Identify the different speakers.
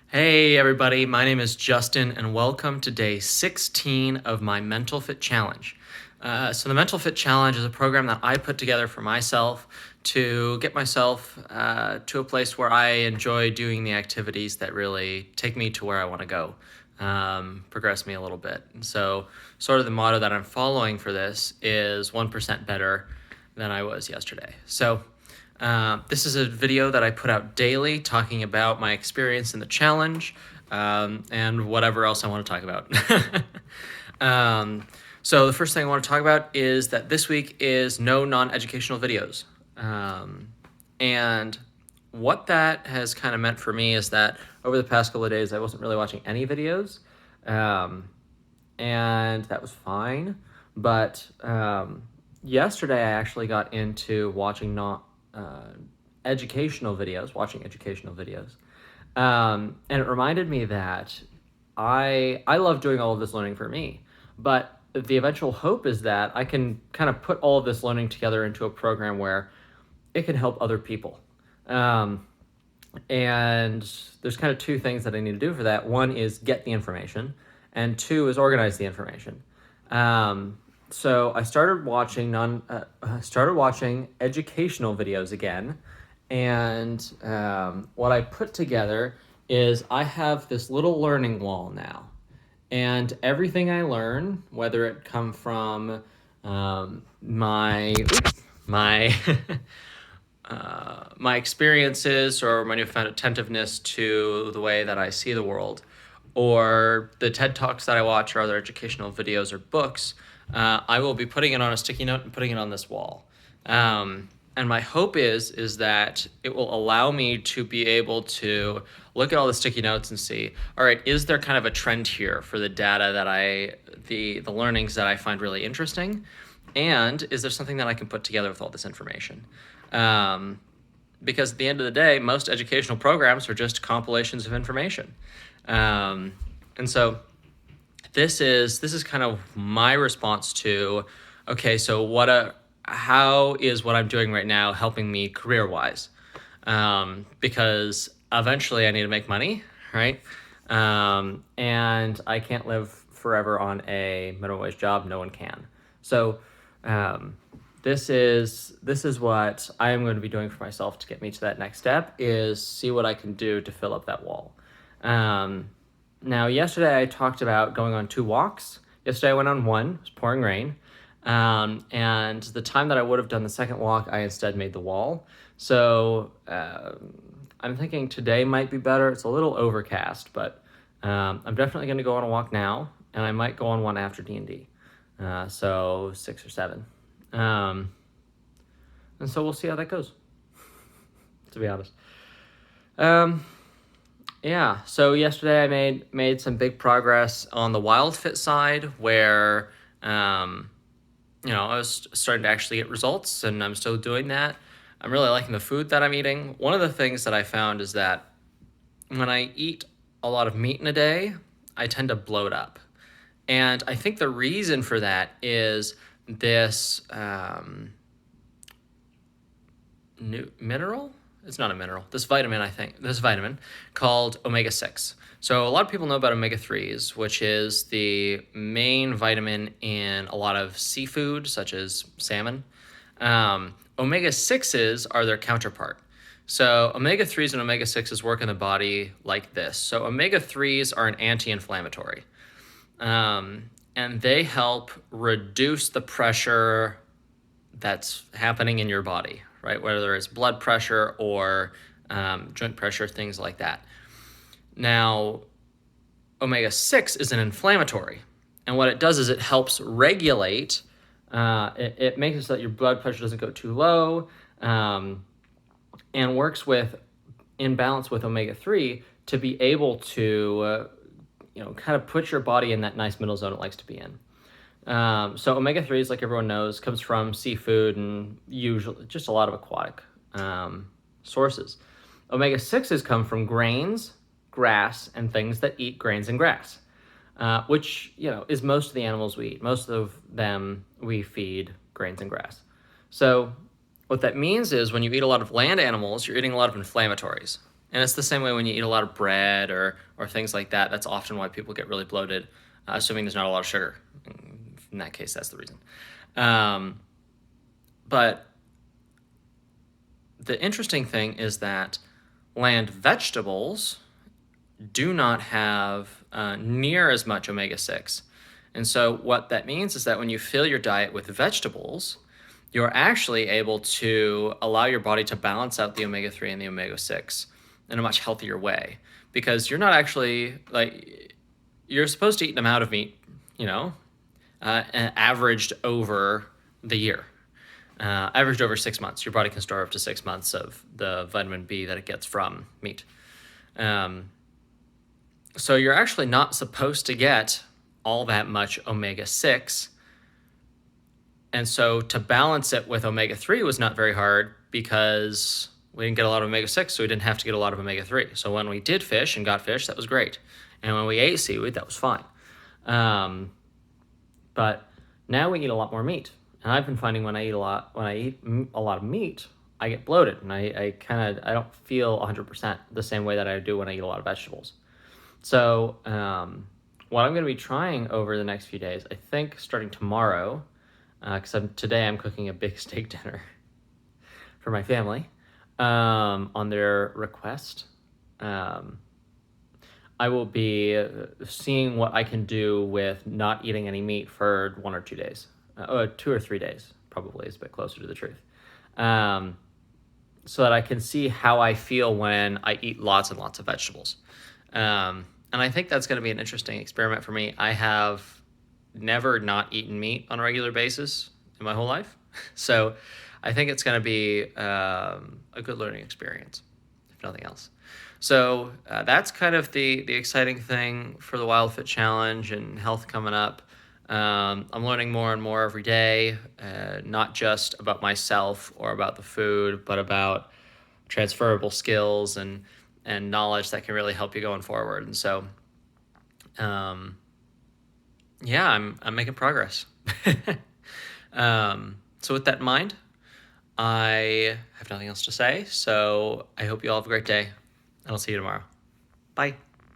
Speaker 1: Hey everybody, my name is Justin and welcome to day 16 of my MentalFit Challenge. So the MentalFit Challenge is a program that I put together for myself to get myself to a place where I enjoy doing the activities that really take me to where I want to go, progress me a little bit. And so sort of the motto that I'm following for this is 1% better than I was yesterday. So this is a video that I put out daily talking about my experience in the challenge and whatever else I want to talk about. So the first thing I want to talk about is that this week is no non-educational videos. And what that has kind of meant for me is that over the past couple of days, I wasn't really watching any videos. And that was fine. But yesterday, I actually got into watching educational videos. And it reminded me that I love doing all of this learning for me, but the eventual hope is that I can kind of put all of this learning together into a program where it can help other people. And there's kind of two things that I need to do for that. One is get the information, and two is organize the information. So I started watching educational videos again, and what I put together is I have this little learning wall now, and everything I learn, whether it come from my my experiences or my newfound attentiveness to the way that I see the world, or the TED Talks that I watch or other educational videos or books, I will be putting it on a sticky note and putting it on this wall. And my hope is that it will allow me to be able to look at all the sticky notes and see, all right, is there kind of a trend here for the data that the learnings that I find really interesting? And is there something that I can put together with all this information? Because at the end of the day, most educational programs are just compilations of information. And so this is kind of my response to, okay, so how is what I'm doing right now helping me career-wise? Because eventually I need to make money, right? And I can't live forever on a minimum wage job. No one can. So this is what I am going to be doing for myself to get me to that next step, is see what I can do to fill up that wall. Now, yesterday I talked about going on 2 walks. Yesterday I went on one. It was pouring rain. And the time that I would have done the second walk, I instead made the wall. So I'm thinking today might be better. It's a little overcast, but I'm definitely going to go on a walk now, and I might go on one after D&D. So 6 or 7. And so we'll see how that goes, to be honest. Yeah, so yesterday I made some big progress on the WildFit side, where I was starting to actually get results, and I'm still doing that. I'm really liking the food that I'm eating. One of the things that I found is that when I eat a lot of meat in a day, I tend to bloat up. And I think the reason for that is this new mineral? It's not a mineral. This vitamin called omega-6. So a lot of people know about omega-3s, which is the main vitamin in a lot of seafood, such as salmon. Omega-6s are their counterpart. So omega-3s and omega-6s work in the body like this. So omega-3s are an anti-inflammatory. And they help reduce the pressure that's happening in your body, right? Whether it's blood pressure or joint pressure, things like that. Now, omega-6 is an inflammatory. And what it does is it helps regulate, it makes it so that your blood pressure doesn't go too low, and works in balance with omega-3 to be able to kind of put your body in that nice middle zone it likes to be in. So omega-3s, like everyone knows, comes from seafood and usually just a lot of aquatic sources. Omega-6s come from grains, grass, and things that eat grains and grass, which is most of the animals we eat. Most of them we feed grains and grass. So what that means is when you eat a lot of land animals, you're eating a lot of inflammatories. And it's the same way when you eat a lot of bread or things like that. That's often why people get really bloated, assuming there's not a lot of sugar. In that case, that's the reason. But the interesting thing is that land vegetables do not have near as much omega-6. And so what that means is that when you fill your diet with vegetables, you're actually able to allow your body to balance out the omega-3 and the omega-6 in a much healthier way, because you're not actually like, you're supposed to eat an amount of meat, averaged over the year. Averaged over 6 months. Your body can store up to 6 months of the vitamin B that it gets from meat. So you're actually not supposed to get all that much omega-6. And so to balance it with omega-3 was not very hard, because we didn't get a lot of omega-6, so we didn't have to get a lot of omega-3. So when we did fish and got fish, that was great. And when we ate seaweed, that was fine. But now we eat a lot more meat. And I've been finding when I eat a lot of meat, I get bloated, and I don't feel 100% the same way that I do when I eat a lot of vegetables. So what I'm going to be trying over the next few days, I think starting tomorrow, because today I'm cooking a big steak dinner for my family on their request. I will be seeing what I can do with not eating any meat for 1 or 2 days. 2 or 3 days, probably is a bit closer to the truth. So that I can see how I feel when I eat lots and lots of vegetables. And I think that's going to be an interesting experiment for me. I have never not eaten meat on a regular basis in my whole life. So I think it's going to be a good learning experience, if nothing else. So that's kind of the exciting thing for the WildFit Challenge and health coming up. I'm learning more and more every day, not just about myself or about the food, but about transferable skills and knowledge that can really help you going forward. And so, I'm making progress. So with that in mind, I have nothing else to say. So I hope you all have a great day, and I'll see you tomorrow. Bye.